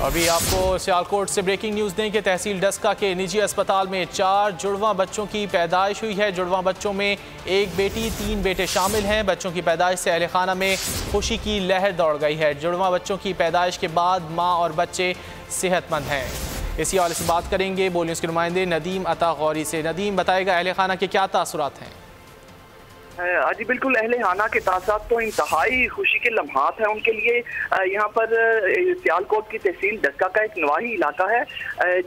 अभी आपको सियालकोट से ब्रेकिंग न्यूज़ दें कि तहसील डस्का के निजी अस्पताल में 4 जुड़वां बच्चों की पैदाइश हुई है। जुड़वां बच्चों में 1 बेटी 3 बेटे शामिल हैं। बच्चों की पैदाइश से अहले खाना में खुशी की लहर दौड़ गई है। जुड़वां बच्चों की पैदाइश के बाद माँ और बच्चे सेहतमंद हैं। इसी हवाले से बात करेंगे बोल न्यूज़ के नुमाइंदे नदीम अता गौरी से। नदीम, बताएगा अहले खाना के क्या तासुरात हैं? जी बिल्कुल, अहले खाना के साथ तो इंतहाई खुशी के लम्हात हैं उनके लिए। यहाँ पर सियालकोट की तहसील डस्का का एक नवाही इलाका है,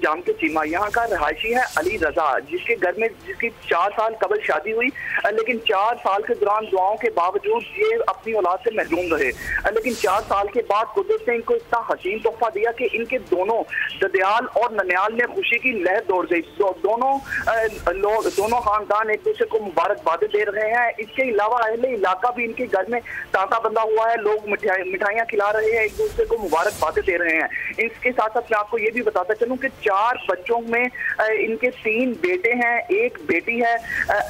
जाम के चीमा। यहाँ का रहायशी है अली रजा, जिसके घर में जिसकी 4 साल कबल शादी हुई, लेकिन 4 साल के दौरान दुआओं के बावजूद ये अपनी औलाद से महरूम रहे। लेकिन 4 साल के बाद कुदरत ने इनको इतना हसीन तोहफा दिया कि इनके दोनों ददयाल और ननियाल में खुशी की लहर दौड़ गई। दोनों खानदान एक दूसरे को मुबारकबादें दे रहे हैं। इसके अलावा अहले इलाका भी इनके घर में तांता बंधा हुआ है। लोग मिठाइयाँ खिला रहे हैं, एक दूसरे को मुबारकबादें दे रहे हैं। इसके साथ साथ मैं आपको ये भी बताता चलूं कि 4 बच्चों में इनके 3 बेटे हैं, 1 बेटी है।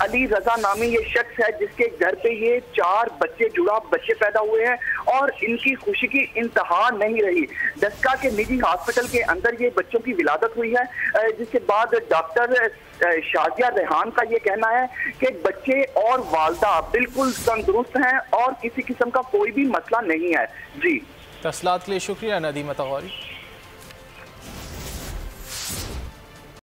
अली रजा नामी ये शख्स है जिसके घर पे ये 4 बच्चे पैदा हुए हैं और इनकी खुशी की इंतहा नहीं रही। डस्का के निजी हॉस्पिटल के अंदर ये बच्चों की विलादत हुई है, जिसके बाद डॉक्टर शाजिया रेहान का ये कहना है कि बच्चे और वालदा बिल्कुल तंदुरुस्त हैं और किसी किस्म का कोई भी मसला नहीं है। जी, तफसीलात के लिए शुक्रिया नदीम अता गौरी।